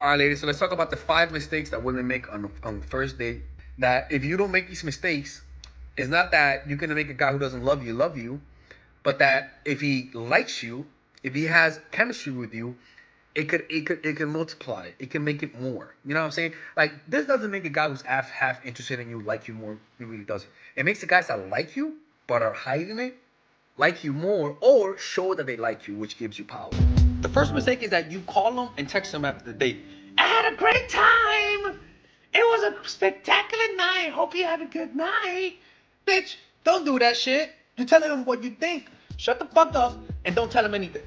All right, ladies. So let's talk about the 5 mistakes that women make on the first date. That if you don't make these mistakes, it's not that you're gonna make a guy who doesn't love you, but that if he likes you, if he has chemistry with you, it can multiply. It can make it more. You know what I'm saying? Like this doesn't make a guy who's half interested in you like you more. It really doesn't. It makes the guys that like you but are hiding it like you more or show that they like you, which gives you power. The first mistake is that you call them and text them after the date. I had a great time. It was a spectacular night. Hope you had a good night. Bitch, don't do that shit. You're telling them what you think. Shut the fuck up and don't tell them anything.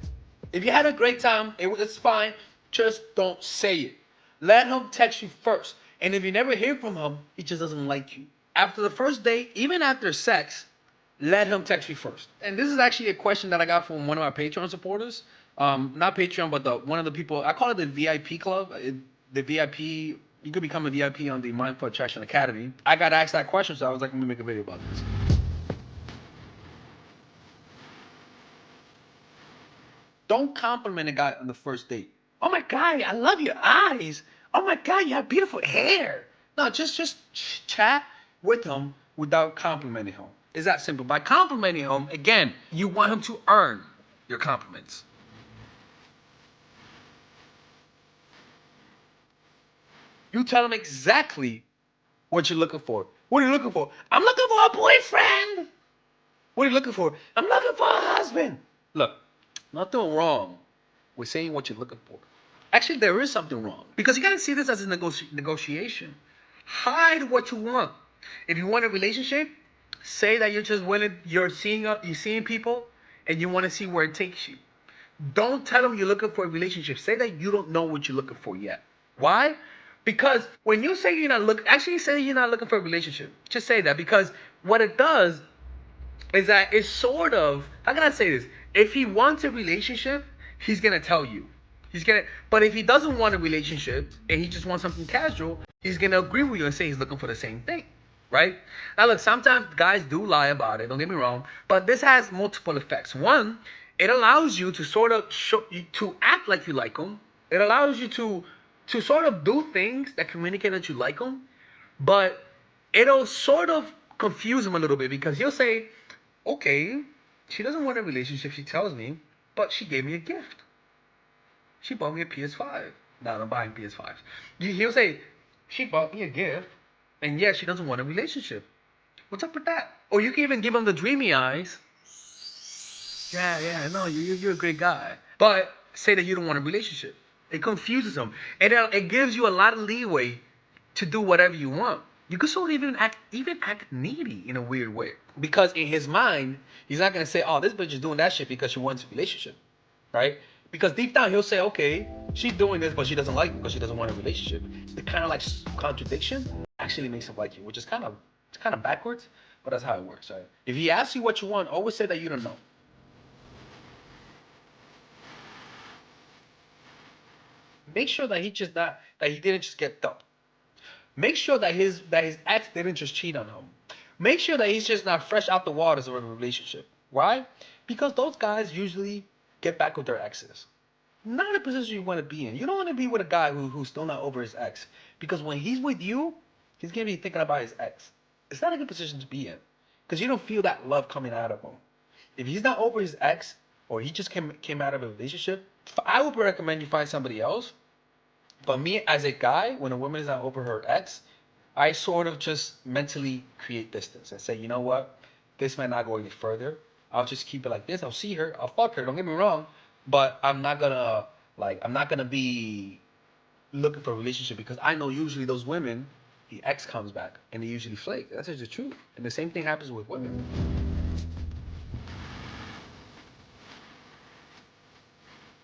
If you had a great time, it's fine. Just don't say it. Let him text you first. And if you never hear from him, he just doesn't like you. After the first date, even after sex, let him text you first. And this is actually a question that I got from one of our Patreon supporters. Not Patreon, but one of the people. I call it the VIP club. The VIP. You could become a VIP on the Mindful Attraction Academy. I got asked that question, so I was like, let me make a video about this. Don't compliment a guy on the first date. Oh my God, I love your eyes. Oh my God, you have beautiful hair. No, just chat with him without complimenting him. It's that simple. By complimenting him, again, you want him to earn your compliments. You tell him exactly what you're looking for. What are you looking for? I'm looking for a boyfriend. What are you looking for? I'm looking for a husband. Look, nothing wrong with saying what you're looking for. Actually, there is something wrong because you gotta see this as a negotiation. Hide what you want. If you want a relationship, say that you're seeing people, and you want to see where it takes you. Don't tell them you're looking for a relationship. Say that you don't know what you're looking for yet. Why? Because when you say actually say you're not looking for a relationship. Just say that because what it does is that it's sort of, how can I say this? If he wants a relationship, he's gonna tell you. But if he doesn't want a relationship and he just wants something casual, he's gonna agree with you and say he's looking for the same thing, right? Now look, sometimes guys do lie about it. Don't get me wrong, but this has multiple effects. One, it allows you to sort of to act like you like them. It allows you to sort of do things that communicate that you like them, but it'll sort of confuse him a little bit because he'll say, okay, she doesn't want a relationship, she tells me, but she gave me a gift. She bought me a PS5. Now I'm buying PS5s. He'll say, she bought me a gift, and yet she doesn't want a relationship. What's up with that? Or you can even give him the dreamy eyes. Yeah, no, you're a great guy. But say that you don't want a relationship. It confuses him. And it gives you a lot of leeway to do whatever you want. You could sort of even act needy in a weird way. Because in his mind, he's not gonna say, oh, this bitch is doing that shit because she wants a relationship. Right? Because deep down he'll say, okay, she's doing this, but she doesn't like it because she doesn't want a relationship. The kind of like contradiction actually makes him like you, which is kind of backwards, but that's how it works, right? If he asks you what you want, always say that you don't know. Make sure that he didn't just get dumped. Make sure that his ex didn't just cheat on him. Make sure that he's just not fresh out the waters of a relationship. Why? Because those guys usually get back with their exes. Not a position you want to be in. You don't want to be with a guy who's still not over his ex. Because when he's with you, he's going to be thinking about his ex. It's not a good position to be in. Because you don't feel that love coming out of him. If he's not over his ex, or he just came out of a relationship, I would recommend you find somebody else. But me as a guy, when a woman is not over her ex, I sort of just mentally create distance and say, you know what? This might not go any further. I'll just keep it like this. I'll see her. I'll fuck her. Don't get me wrong. But I'm not gonna be looking for a relationship because I know usually those women, the ex comes back and they usually flake. That's just the truth. And the same thing happens with women.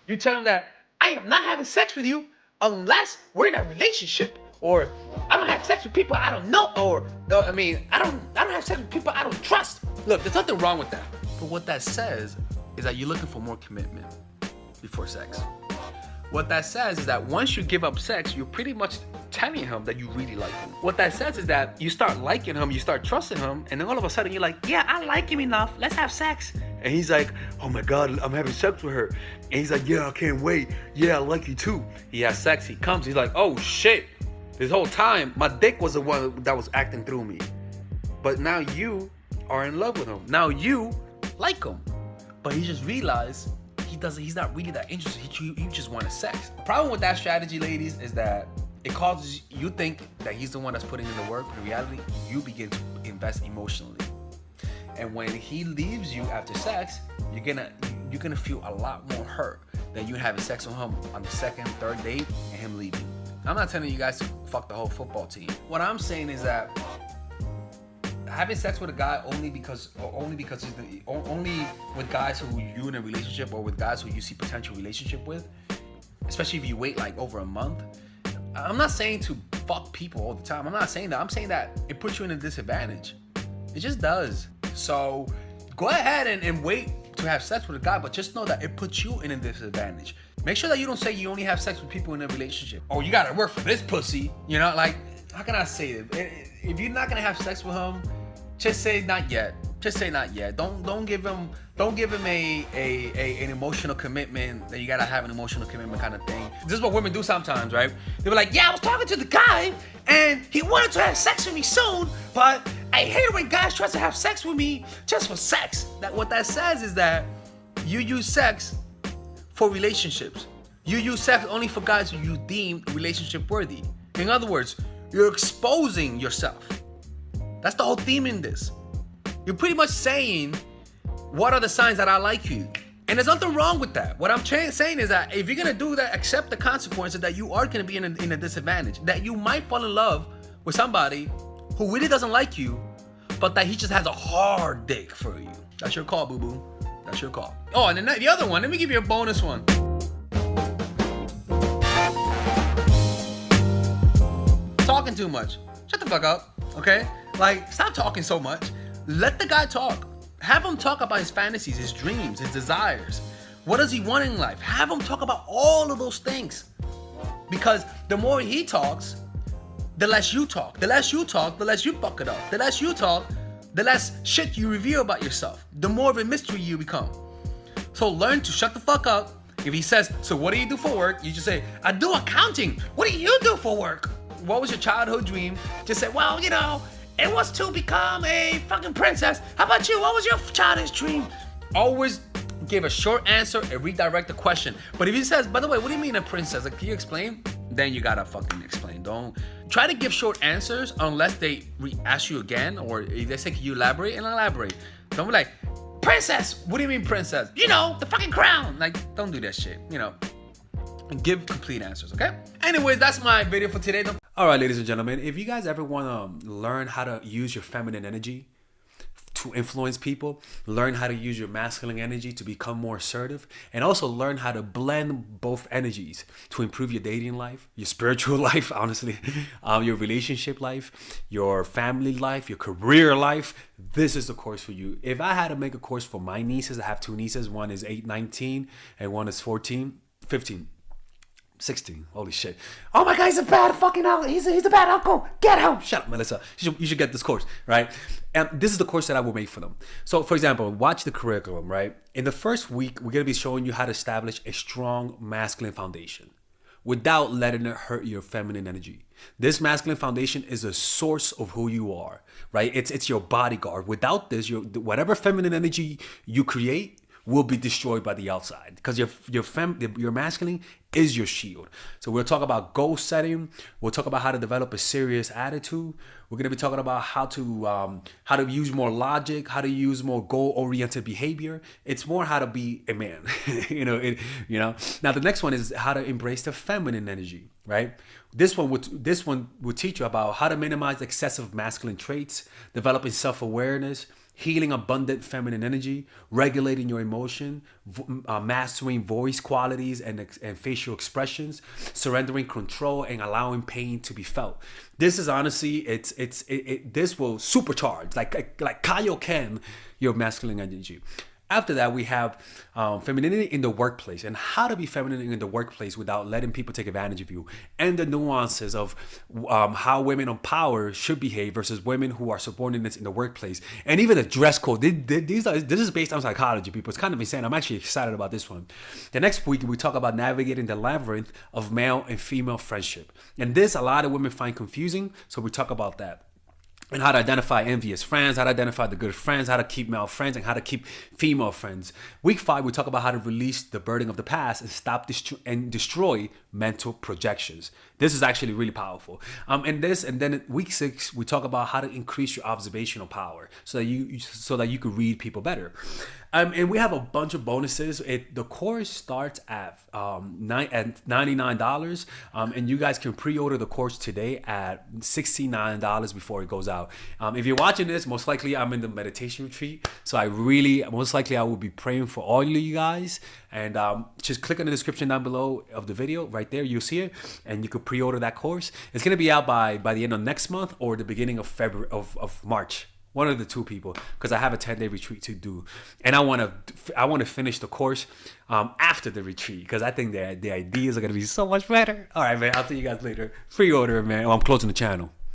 You tell them that I am not having sex with you unless we're in a relationship, or I don't have sex with people I don't know, or I don't have sex with people I don't trust. Look, there's nothing wrong with that. But what that says is that you're looking for more commitment before sex. What that says is that once you give up sex, you're pretty much telling him that you really like him. What that says is that you start liking him, you start trusting him, and then all of a sudden you're like, yeah, I like him enough. Let's have sex. And he's like, oh my God, I'm having sex with her. And he's like, yeah, I can't wait. Yeah, I like you too. He has sex. He comes. He's like, oh shit. This whole time, my dick was the one that was acting through me. But now you are in love with him. Now you like him. But he just realized he's not really that interested. He just wanted sex. The problem with that strategy, ladies, is that it causes you think that he's the one that's putting in the work. In reality, you begin to invest emotionally. And when he leaves you after sex, you're gonna feel a lot more hurt than you having sex with him on the second, third date and him leaving. I'm not telling you guys to fuck the whole football team. What I'm saying is that having sex with a guy only with guys who you in a relationship or with guys who you see potential relationship with, especially if you wait like over a month. I'm not saying to fuck people all the time. I'm not saying that. I'm saying that it puts you in a disadvantage. It just does. So go ahead and wait to have sex with a guy, but just know that it puts you in a disadvantage. Make sure that you don't say you only have sex with people in a relationship. Oh, you gotta work for this pussy. You know, like, how can I say it? If you're not gonna have sex with him, just say not yet. Just say not yet. Don't give him an emotional commitment that you gotta have an emotional commitment kind of thing. This is what women do sometimes, right? They were like, yeah, I was talking to the guy and he wanted to have sex with me soon, but I hate when guys try to have sex with me just for sex. What that says is that you use sex for relationships. You use sex only for guys who you deem relationship worthy. In other words, you're exposing yourself. That's the whole theme in this. You're pretty much saying, what are the signs that I like you? And there's nothing wrong with that. What I'm saying is that if you're gonna do that, accept the consequences that you are gonna be in a disadvantage. That you might fall in love with somebody who really doesn't like you, but that he just has a hard dick for you. That's your call, boo-boo. That's your call. Oh, and then the other one, let me give you a bonus one. Talking too much. Shut the fuck up, okay? Like, stop talking so much. Let the guy talk. Have him talk about his fantasies, his dreams, his desires. What does he want in life? Have him talk about all of those things. Because the more he talks, the less you talk. The less you talk, the less you fuck it up. The less you talk, the less shit you reveal about yourself. The more of a mystery you become. So learn to shut the fuck up. If he says, so what do you do for work? You just say, I do accounting. What do you do for work? What was your childhood dream? Just say, well, you know, it was to become a fucking princess. How about you? What was your childhood dream? Always give a short answer and redirect the question. But if he says, by the way, what do you mean a princess? Like, can you explain? Then you gotta fucking explain. Don't try to give short answers unless they ask you again, or if they say, can you elaborate? And elaborate. Don't be like, princess. What do you mean princess? You know, the fucking crown. Like, don't do that shit, you know. And give complete answers, okay? Anyways, that's my video for today. All right, ladies and gentlemen, if you guys ever want to learn how to use your feminine energy to influence people, learn how to use your masculine energy to become more assertive, and also learn how to blend both energies to improve your dating life, your spiritual life, honestly, your relationship life, your family life, your career life, this is the course for you. If I had to make a course for my nieces, I have two nieces, one is 19 and one is 15. 16. Holy shit. Oh my God, he's a bad fucking uncle. He's a bad uncle. Get him. Shut up, Melissa. You should get this course, right? And this is the course that I will make for them. So, for example, watch the curriculum, right? In the first week, we're going to be showing you how to establish a strong masculine foundation without letting it hurt your feminine energy. This masculine foundation is a source of who you are, right? It's your bodyguard. Without this, whatever feminine energy you create will be destroyed by the outside, because your masculine is your shield. So we'll talk about goal setting. We'll talk about how to develop a serious attitude. We're going to be talking about how to use more logic, how to use more goal-oriented behavior. It's more how to be a man. you know. Now the next one is how to embrace the feminine energy, right? This one would teach you about how to minimize excessive masculine traits, developing self-awareness, healing abundant feminine energy, regulating your emotion, mastering voice qualities and facial expressions, surrendering control, and allowing pain to be felt. This is honestly, this will supercharge, like Kaioken, your masculine energy. After that, we have femininity in the workplace and how to be feminine in the workplace without letting people take advantage of you, and the nuances of how women on power should behave versus women who are subordinates in the workplace, and even the dress code. This is based on psychology, people. It's kind of insane. I'm actually excited about this one. The next week, we talk about navigating the labyrinth of male and female friendship. And this, a lot of women find confusing, so we talk about that. And how to identify envious friends, how to identify the good friends, how to keep male friends, and how to keep female friends. Week 5, we talk about how to release the burden of the past and stop and destroy mental projections. This is actually really powerful. And then week 6, we talk about how to increase your observational power so that you can read people better. And we have a bunch of bonuses. The course starts at $99, and you guys can pre-order the course today at $69 before it goes out. If you're watching this, most likely I'm in the meditation retreat, so most likely I will be praying for all of you guys. And just click on the description down below of the video. Right there, you'll see it, and you can pre-order that course. It's gonna be out by the end of next month or the beginning of February of March. One of the two, people, because I have a 10-day retreat to do, and I want to finish the course after the retreat, because I think the ideas are gonna be so much better. All right, man. I'll see you guys later. Pre-order, man. I'm closing the channel.